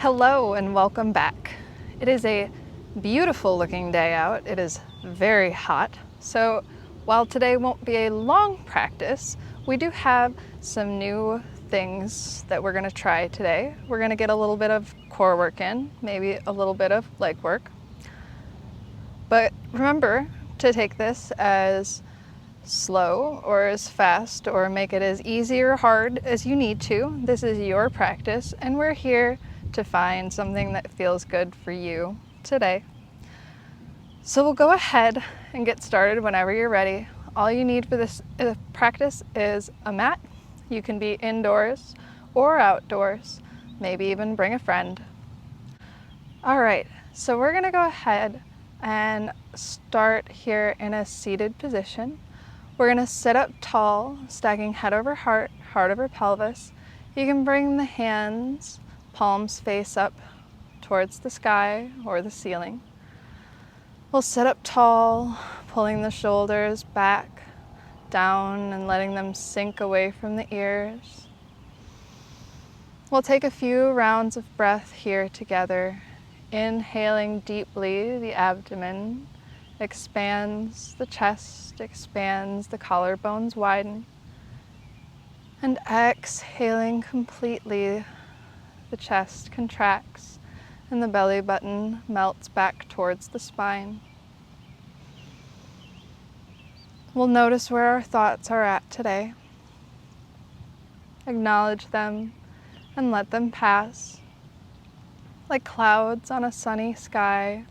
Hello and welcome back. It is a beautiful looking day out. It is very hot. So while today won't be a long practice, we do have some new things that we're going to try today. We're going to get a little bit of core work in, maybe a little bit of leg work. But remember to take this as slow or as fast or make it as easy or hard as you need to. This is your practice and we're here to find something that feels good for you today. So we'll go ahead and get started whenever you're ready. All you need for this practice is a mat. You can be indoors or outdoors, maybe even bring a friend. All right, so we're gonna go ahead and start here in a seated position. We're gonna sit up tall, stacking head over heart, heart over pelvis. You can bring the hands, palms face up towards the sky or the ceiling. We'll sit up tall, pulling the shoulders back, down, and letting them sink away from the ears. We'll take a few rounds of breath here together. Inhaling deeply, the abdomen expands, the chest expands, the collarbones widen. And exhaling completely, the chest contracts and the belly button melts back towards the spine. We'll notice where our thoughts are at today. Acknowledge them and let them pass, like clouds on a sunny sky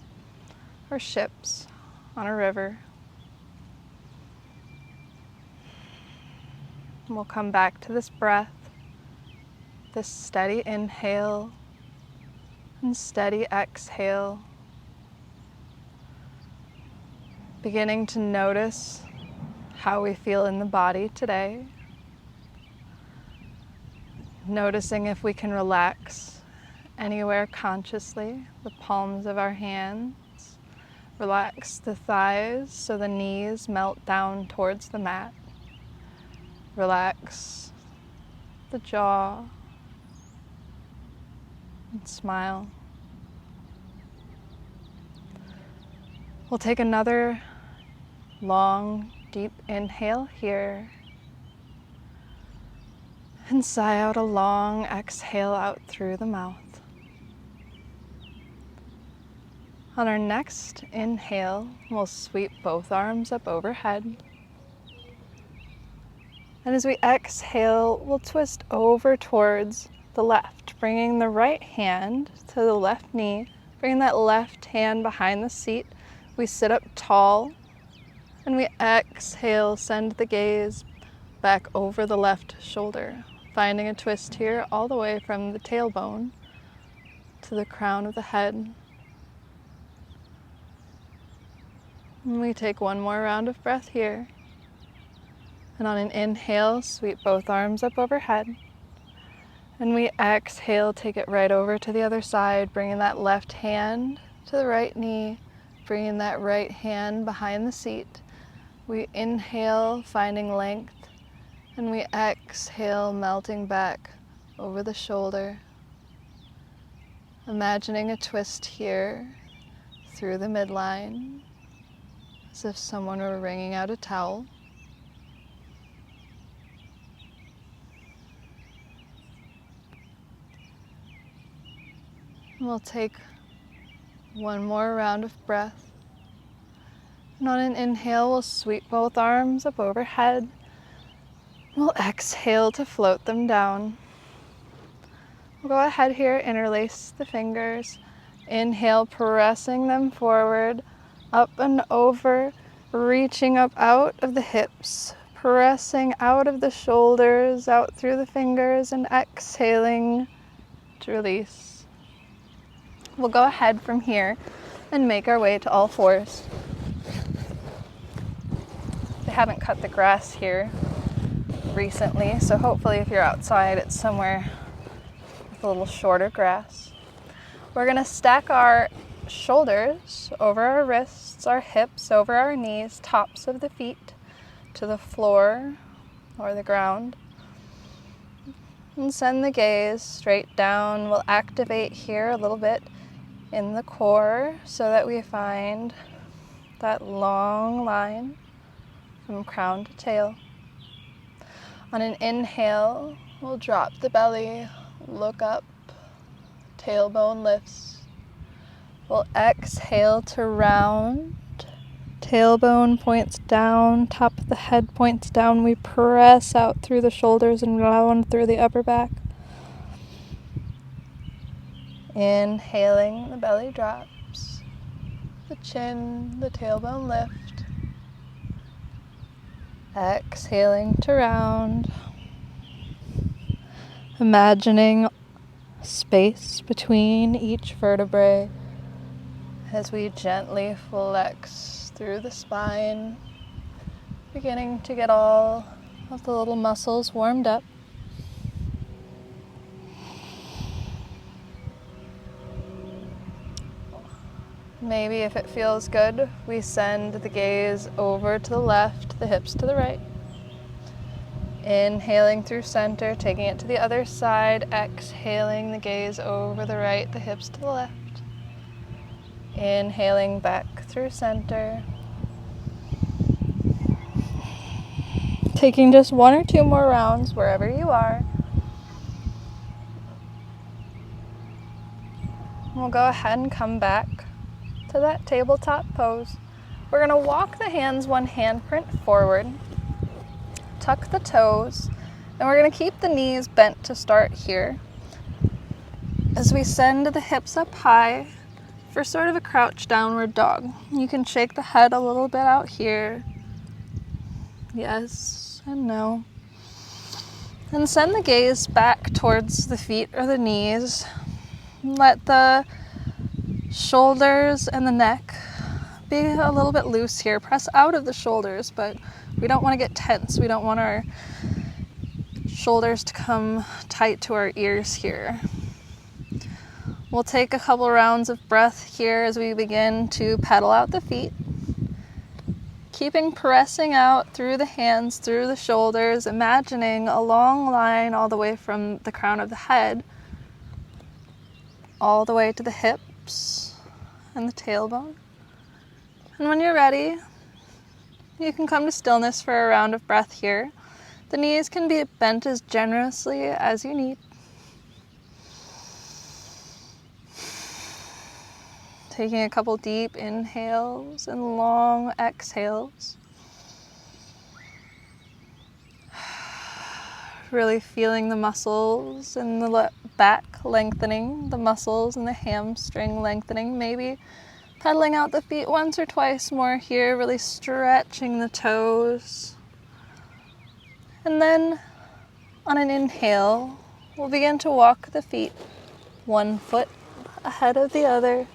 or ships on a river. And we'll come back to this breath, this steady inhale and steady exhale. Beginning to notice how we feel in the body today. Noticing if we can relax anywhere consciously, the palms of our hands. Relax the thighs so the knees melt down towards the mat. Relax the jaw and smile. We'll take another long, deep inhale here and sigh out a long exhale out through the mouth. On our next inhale, we'll sweep both arms up overhead. And as we exhale, we'll twist over towards the left, bringing the right hand to the left knee, bringing that left hand behind the seat. We sit up tall, and we exhale, send the gaze back over the left shoulder, finding a twist here all the way from the tailbone to the crown of the head. And we take one more round of breath here. And on an inhale, sweep both arms up overhead. And we exhale, take it right over to the other side, bringing that left hand to the right knee, bringing that right hand behind the seat. We inhale, finding length, and we exhale, melting back over the shoulder. Imagining a twist here through the midline, as if someone were wringing out a towel. We'll take one more round of breath. And on an inhale, we'll sweep both arms up overhead. We'll exhale to float them down. We'll go ahead here, interlace the fingers. Inhale, pressing them forward, up and over, reaching up out of the hips, pressing out of the shoulders, out through the fingers, and exhaling to release. We'll go ahead from here and make our way to all fours. They haven't cut the grass here recently, so hopefully if you're outside, it's somewhere with a little shorter grass. We're gonna stack our shoulders over our wrists, our hips over our knees, tops of the feet to the floor or the ground. And send the gaze straight down. We'll activate here a little bit in the core so that we find that long line from crown to tail. On an inhale, we'll drop the belly, look up, tailbone lifts. We'll exhale to round. Tailbone points down, top of the head points down. We press out through the shoulders and round through the upper back. Inhaling, the belly drops. The chin, the tailbone lift. Exhaling to round. Imagining space between each vertebrae as we gently flex through the spine, beginning to get all of the little muscles warmed up. Maybe if it feels good, we send the gaze over to the left, the hips to the right. Inhaling through center, taking it to the other side, exhaling the gaze over the right, the hips to the left. Inhaling back through center. Taking just 1 or 2 more rounds wherever you are. We'll go ahead and come back to that tabletop pose. We're going to walk the hands 1 handprint forward. Tuck the toes, and we're going to keep the knees bent to start here. As we send the hips up high for sort of a crouch downward dog. You can shake the head a little bit out here. Yes and no. And send the gaze back towards the feet or the knees. Let the shoulders and the neck be a little bit loose here. Press out of the shoulders, but we don't want to get tense. We don't want our shoulders to come tight to our ears here. We'll take a couple rounds of breath here as we begin to pedal out the feet. Keeping pressing out through the hands, through the shoulders, imagining a long line all the way from the crown of the head, all the way to the hips and the tailbone. And when you're ready, you can come to stillness for a round of breath here. The knees can be bent as generously as you need. Taking a couple deep inhales and long exhales. Really feeling the muscles in the back lengthening, the muscles in the hamstring lengthening. Maybe pedaling out the feet once or twice more here, really stretching the toes. And then on an inhale, we'll begin to walk the feet 1 foot ahead of the other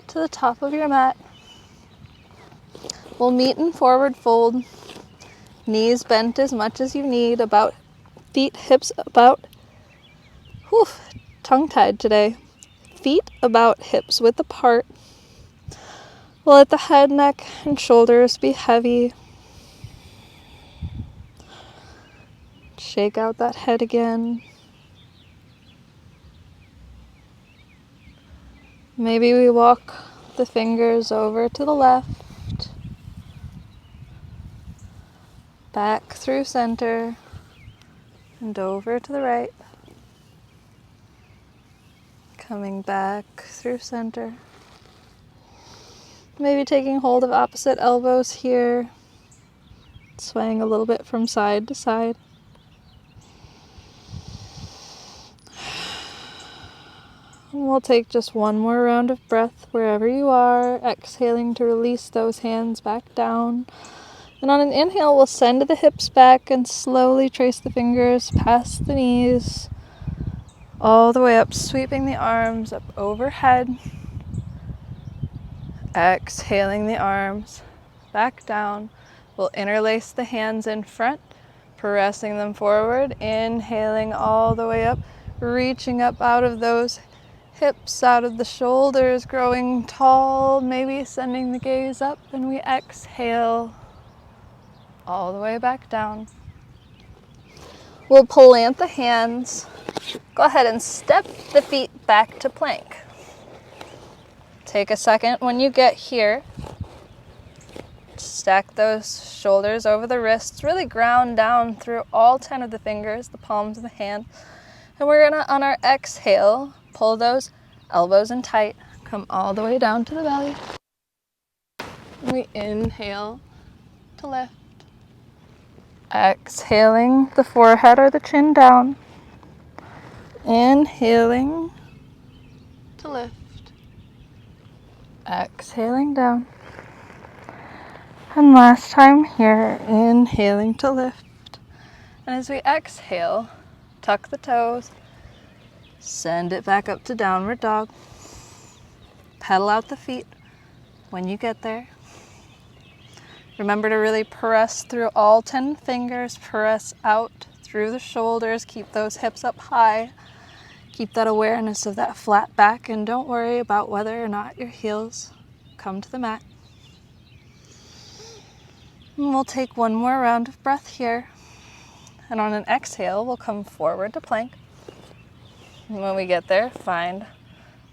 to the top of your mat. We'll meet in forward fold, knees bent as much as you need, about feet, hips about, tongue-tied today. Feet about, hips width apart. We'll let the head, neck, and shoulders be heavy. Shake out that head again. Maybe we walk the fingers over to the left, back through center, and over to the right. Coming back through center. Maybe taking hold of opposite elbows here, swaying a little bit from side to side. And we'll take just 1 more round of breath wherever you are, exhaling to release those hands back down. And on an inhale, we'll send the hips back and slowly trace the fingers past the knees, all the way up, sweeping the arms up overhead. Exhaling the arms back down. We'll interlace the hands in front, pressing them forward, inhaling all the way up, reaching up out of those hips, out of the shoulders, growing tall, maybe sending the gaze up, and we exhale all the way back down. We'll plant the hands. Go ahead and step the feet back to plank. Take a second when you get here. Stack those shoulders over the wrists. Really ground down through all 10 of the fingers, the palms of the hand. And we're gonna, on our exhale, pull those elbows in tight. Come all the way down to the belly. We inhale to lift. Exhaling the forehead or the chin down. Inhaling to lift. Exhaling down. And last time here, inhaling to lift. And as we exhale, tuck the toes, send it back up to downward dog. Pedal out the feet when you get there. Remember to really press through all 10 fingers, press out through the shoulders, keep those hips up high. Keep that awareness of that flat back, and don't worry about whether or not your heels come to the mat. And we'll take one more round of breath here. And on an exhale, we'll come forward to plank. And when we get there, find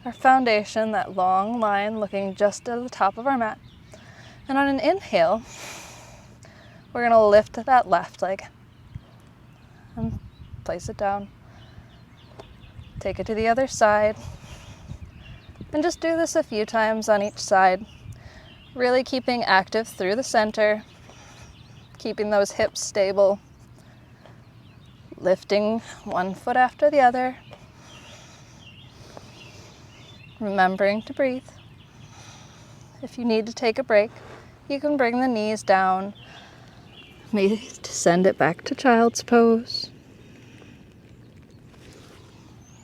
our foundation, that long line looking just at the top of our mat. And on an inhale, we're going to lift that left leg and place it down. Take it to the other side. And just do this a few times on each side. Really keeping active through the center. Keeping those hips stable. Lifting one foot after the other. Remembering to breathe. If you need to take a break, you can bring the knees down. Maybe to send it back to child's pose.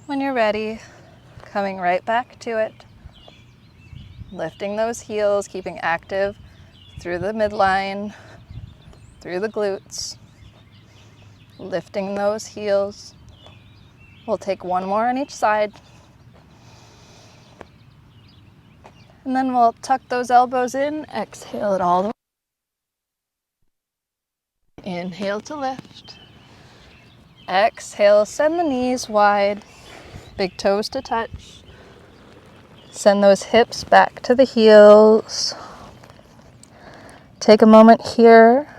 When you're ready, coming right back to it. Lifting those heels, keeping active through the midline, through the glutes. Lifting those heels. We'll take one more on each side. And then we'll tuck those elbows in, exhale it all the way. Inhale to lift. Exhale, send the knees wide. Big toes to touch. Send those hips back to the heels. Take a moment here.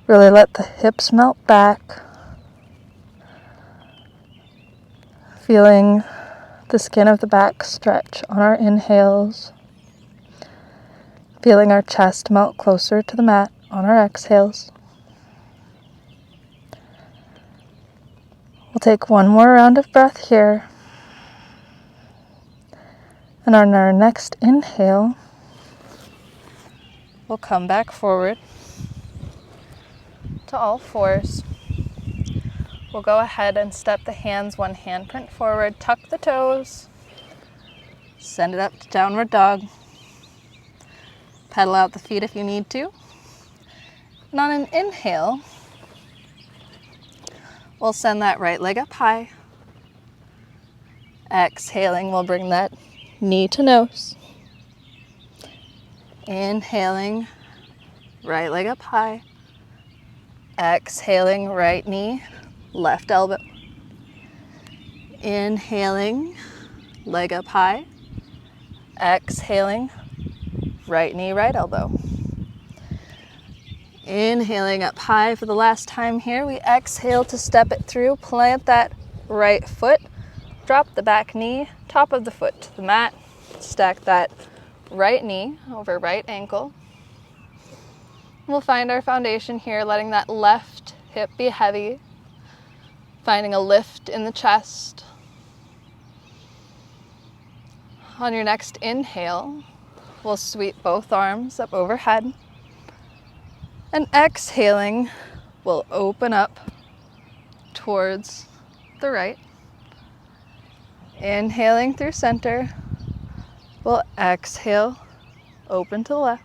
Really let the hips melt back. Feeling the skin of the back stretch on our inhales. Feeling our chest melt closer to the mat on our exhales. We'll take one more round of breath here. And on our next inhale, we'll come back forward to all fours. We'll go ahead and step the hands one handprint forward, tuck the toes, send it up to downward dog. Pedal out the feet if you need to. And on an inhale, we'll send that right leg up high. Exhaling, we'll bring that knee to nose. Inhaling, right leg up high. Exhaling, right knee, left elbow. Inhaling, leg up high. Exhaling, right knee, right elbow. Inhaling up high for the last time here. We exhale to step it through. Plant that right foot. Drop the back knee, top of the foot to the mat. Stack that right knee over right ankle. We'll find our foundation here, letting that left hip be heavy. Finding a lift in the chest. On your next inhale, we'll sweep both arms up overhead. And exhaling, we'll open up towards the right. Inhaling through center, we'll exhale, open to the left.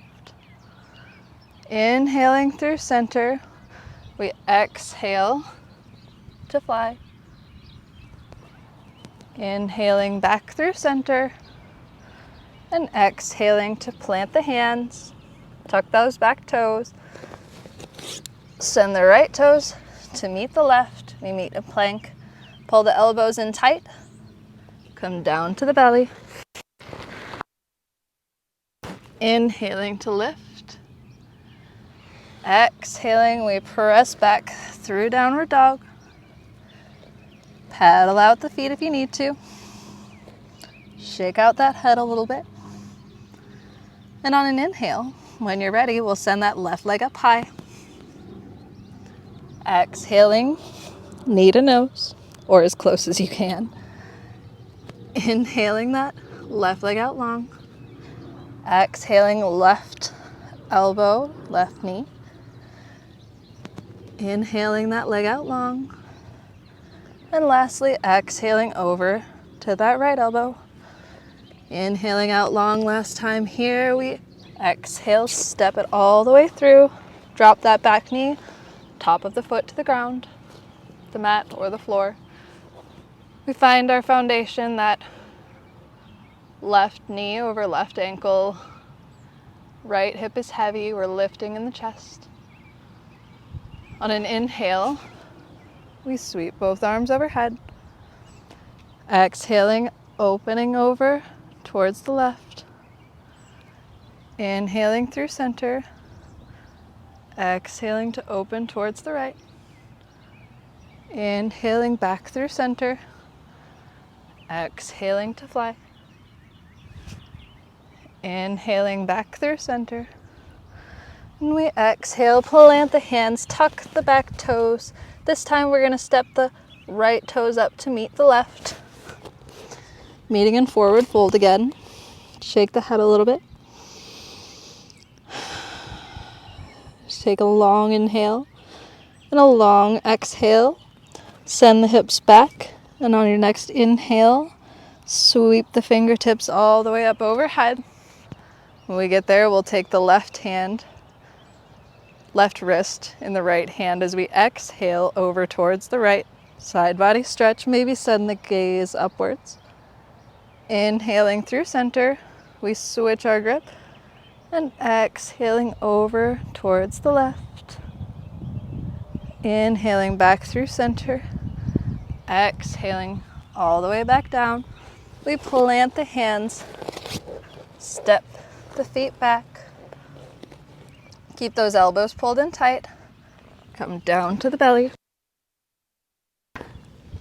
Inhaling through center, we exhale to fly. Inhaling back through center, and exhaling to plant the hands, tuck those back toes, Send the right toes to meet the left. We meet a plank. Pull the elbows in tight. Come down to the belly. Inhaling to lift. Exhaling, we press back through downward dog. Paddle out the feet if you need to. Shake out that head a little bit. And on an inhale, when you're ready, we'll send that left leg up high. Exhaling, knee to nose, or as close as you can. Inhaling that left leg out long. Exhaling, left elbow, left knee. Inhaling that leg out long. And lastly, exhaling over to that right elbow. Inhaling out long last time here. We exhale, step it all the way through. Drop that back knee, top of the foot to the ground, the mat or the floor. We find our foundation, that left knee over left ankle. Right hip is heavy. We're lifting in the chest. On an inhale, we sweep both arms overhead. Exhaling, opening over towards the left. Inhaling through center. Exhaling to open towards the right. Inhaling back through center. Exhaling to fly. Inhaling back through center. And we exhale, plant the hands, tuck the back toes. This time we're going to step the right toes up to meet the left. Meeting in forward fold again. Shake the head a little bit. Just take a long inhale and a long exhale. Send the hips back, and on your next inhale, sweep the fingertips all the way up overhead. When we get there, we'll take the left wrist in the right hand as we exhale over towards the right. Side body stretch, maybe send the gaze upwards. Inhaling through center, we switch our grip, and exhaling over towards the left. Inhaling back through center, exhaling all the way back down. We plant the hands, step the feet back. Keep those elbows pulled in tight. Come down to the belly.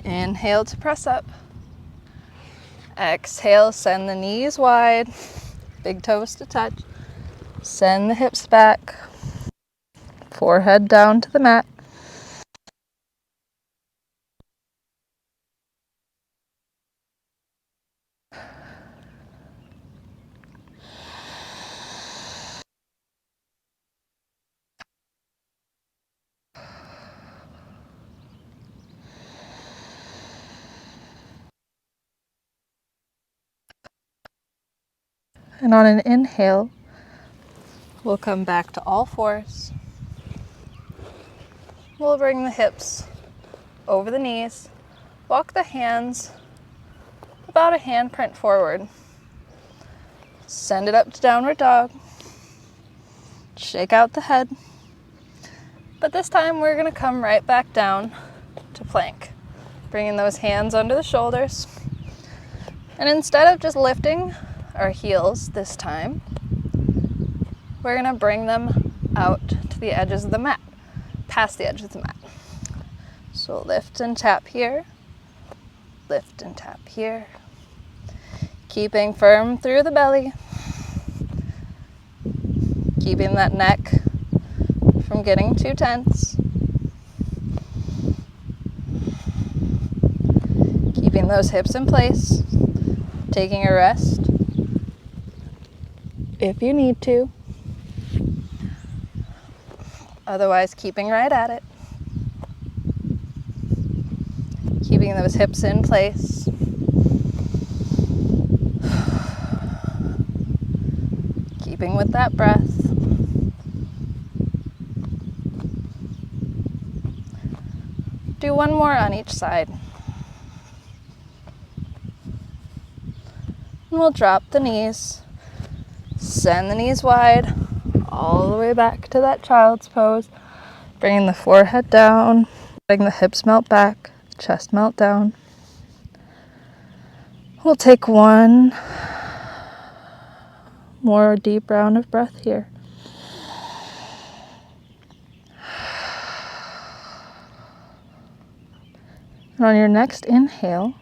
Inhale to press up. Exhale, send the knees wide, big toes to touch. Send the hips back, forehead down to the mat. And on an inhale, we'll come back to all fours. We'll bring the hips over the knees. Walk the hands about a handprint forward. Send it up to downward dog. Shake out the head. But this time we're going to come right back down to plank. Bringing those hands under the shoulders. And instead of just lifting our heels this time, we're going to bring them out to the edges of the mat, past the edge of the mat. So lift and tap here, lift and tap here. Keeping firm through the belly, keeping that neck from getting too tense. Keeping those hips in place, taking a rest if you need to. Otherwise, keeping right at it. Keeping those hips in place. Keeping with that breath. Do one more on each side. And we'll drop the knees. Send the knees wide, all the way back to that child's pose. Bringing the forehead down, letting the hips melt back, chest melt down. We'll take one more deep round of breath here. And on your next inhale,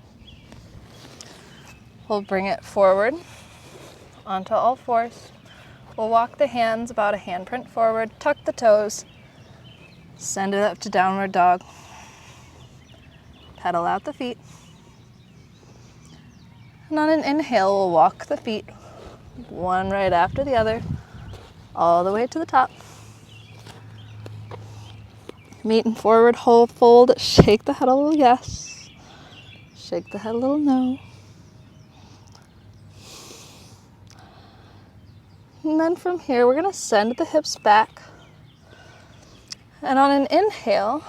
we'll bring it forward onto all fours. We'll walk the hands about a handprint forward, tuck the toes, send it up to downward dog. Pedal out the feet. And on an inhale, we'll walk the feet, one right after the other, all the way to the top. Meet in forward whole fold. Shake the head a little yes. Shake the head a little no. And then from here, we're going to send the hips back. And on an inhale,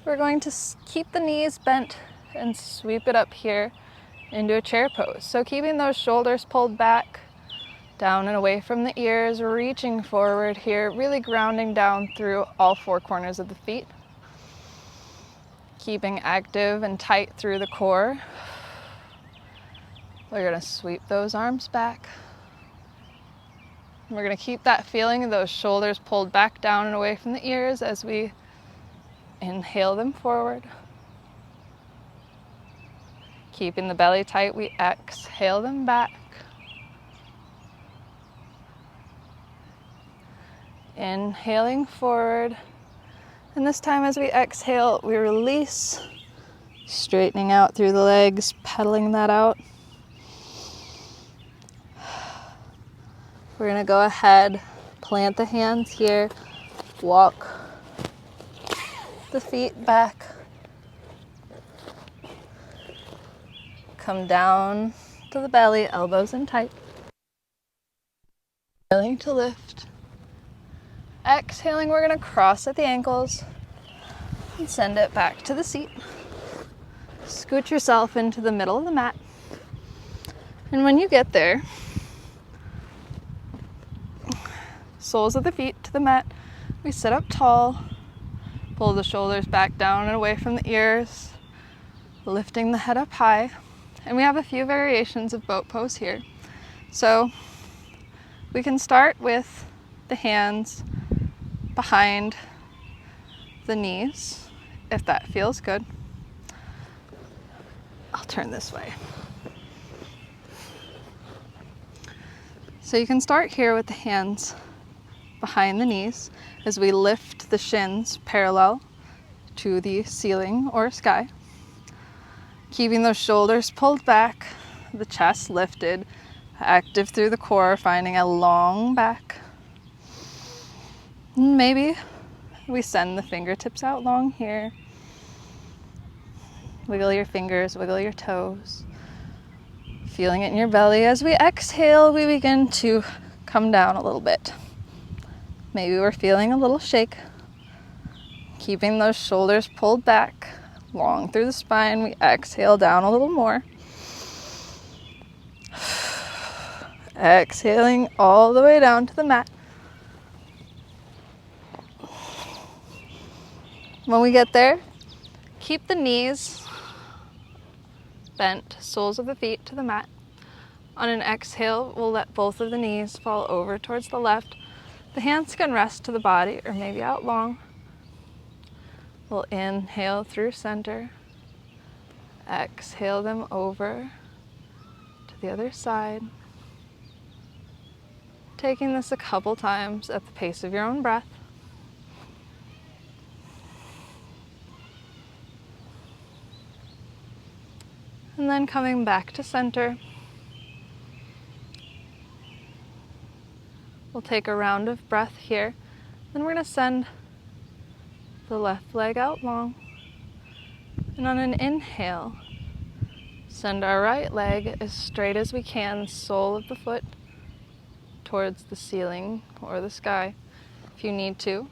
we're going to keep the knees bent and sweep it up here into a chair pose. So keeping those shoulders pulled back, down and away from the ears, reaching forward here, really grounding down through all four corners of the feet. Keeping active and tight through the core. We're going to sweep those arms back. We're going to keep that feeling of those shoulders pulled back down and away from the ears as we inhale them forward. Keeping the belly tight, we exhale them back. Inhaling forward. And this time as we exhale, we release, straightening out through the legs, pedaling that out. We're going to go ahead, plant the hands here, walk the feet back, come down to the belly, elbows in tight. Inhaling to lift. Exhaling, we're going to cross at the ankles and send it back to the seat. Scoot yourself into the middle of the mat. And when you get there, soles of the feet to the mat, we sit up tall, pull the shoulders back down and away from the ears, lifting the head up high. And we have a few variations of boat pose here. So we can start with the hands behind the knees, if that feels good. I'll turn this way. So you can start here with the hands behind the knees as we lift the shins parallel to the ceiling or sky. Keeping those shoulders pulled back, the chest lifted, active through the core, finding a long back. And maybe we send the fingertips out long here. Wiggle your fingers, wiggle your toes. Feeling it in your belly. As we exhale, we begin to come down a little bit. Maybe we're feeling a little shake. Keeping those shoulders pulled back, long through the spine. We exhale down a little more. Exhaling all the way down to the mat. When we get there, keep the knees bent, soles of the feet to the mat. On an exhale, we'll let both of the knees fall over towards the left. The hands can rest to the body or maybe out long. We'll inhale through center. Exhale them over to the other side. Taking this a couple times at the pace of your own breath. And then coming back to center. We'll take a round of breath here. Then we're going to send the left leg out long. And on an inhale, send our right leg as straight as we can, sole of the foot, towards the ceiling or the sky. If you need to,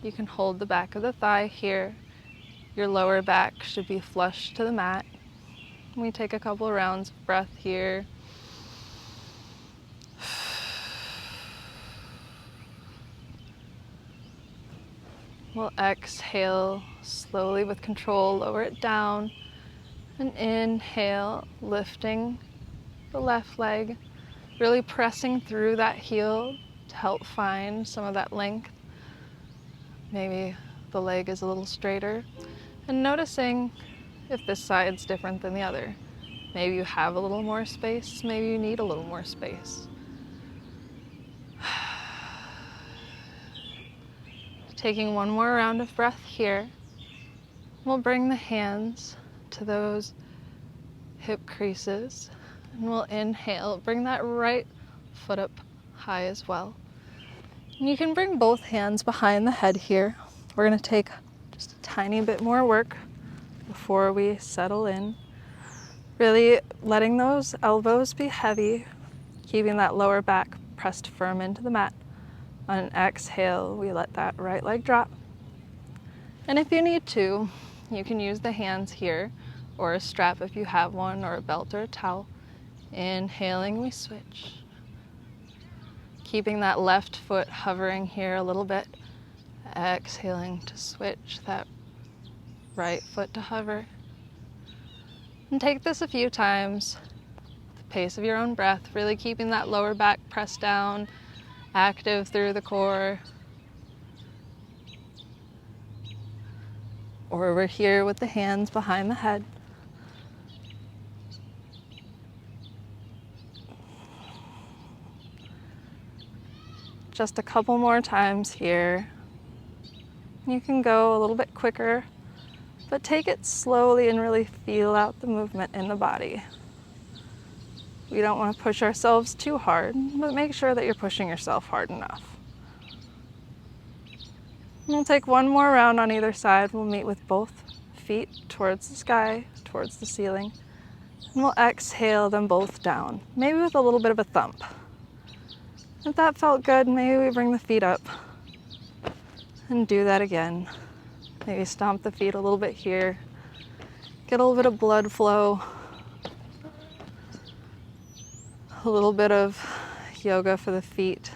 you can hold the back of the thigh here. Your lower back should be flush to the mat. We take a couple rounds of breath here. We'll exhale slowly with control, lower it down, and inhale, lifting the left leg, really pressing through that heel to help find some of that length. Maybe the leg is a little straighter, and noticing if this side's different than the other. Maybe you have a little more space, maybe you need a little more space. Taking one more round of breath here, we'll bring the hands to those hip creases, and we'll inhale, bring that right foot up high as well. And you can bring both hands behind the head here. We're going to take just a tiny bit more work before we settle in. Really letting those elbows be heavy, keeping that lower back pressed firm into the mat. On an exhale, we let that right leg drop. And if you need to, you can use the hands here, or a strap if you have one, or a belt or a towel. Inhaling, we switch. Keeping that left foot hovering here a little bit. Exhaling to switch that right foot to hover. And take this a few times, the pace of your own breath, really keeping that lower back pressed down, active through the core. Or we're here with the hands behind the head. Just a couple more times here. You can go a little bit quicker, but take it slowly and really feel out the movement in the body. We don't want to push ourselves too hard, but make sure that you're pushing yourself hard enough. We'll take one more round on either side. We'll meet with both feet towards the sky, towards the ceiling. And we'll exhale them both down, maybe with a little bit of a thump. If that felt good, maybe we bring the feet up and do that again. Maybe stomp the feet a little bit here. Get a little bit of blood flow. A little bit of yoga for the feet.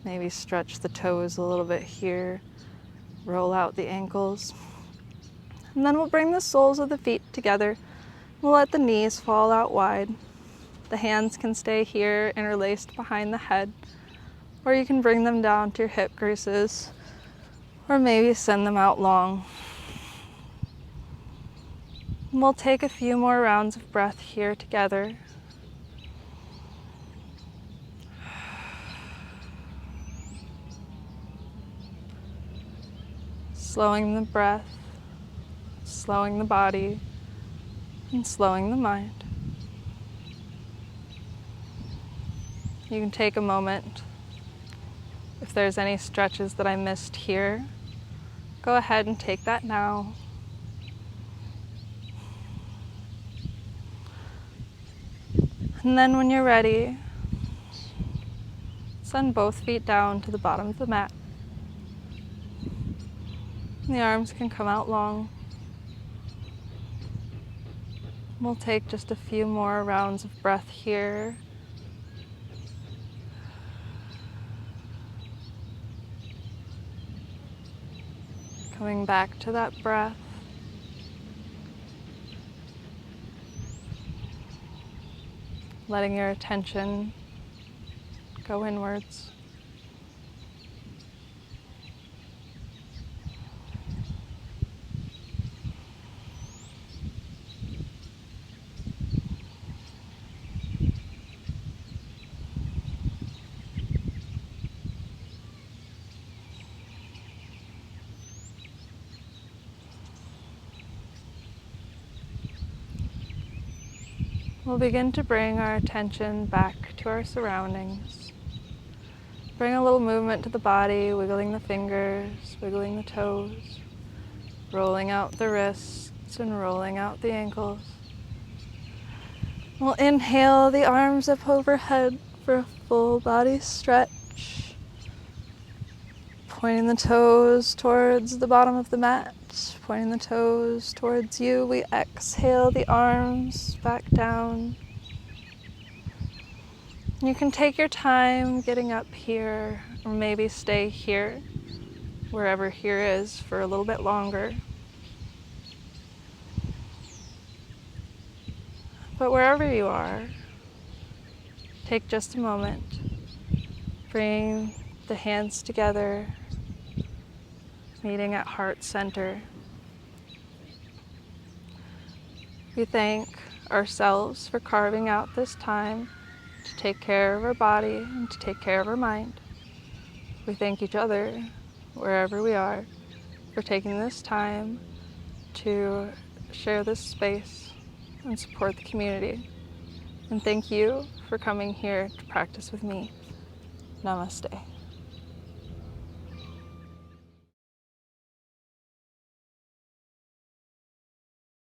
Maybe stretch the toes a little bit here. Roll out the ankles. And then we'll bring the soles of the feet together. We'll let the knees fall out wide. The hands can stay here, interlaced behind the head. Or you can bring them down to your hip creases. Or maybe send them out long. And we'll take a few more rounds of breath here together. Slowing the breath, slowing the body, and slowing the mind. You can take a moment. If there's any stretches that I missed here, go ahead and take that now. And then when you're ready, send both feet down to the bottom of the mat. And the arms can come out long. We'll take just a few more rounds of breath here. Coming back to that breath. Letting your attention go inwards. We'll begin to bring our attention back to our surroundings. Bring a little movement to the body, wiggling the fingers, wiggling the toes, rolling out the wrists and rolling out the ankles. We'll inhale the arms up overhead for a full body stretch. Pointing the toes towards the bottom of the mat, pointing the toes towards you. We exhale the arms back down. You can take your time getting up here, or maybe stay here wherever here is for a little bit longer. But wherever you are, take just a moment, bring the hands together, meeting at heart center. We thank ourselves for carving out this time to take care of our body and to take care of our mind. We thank each other, wherever we are, for taking this time to share this space and support the community. And thank you for coming here to practice with me. Namaste.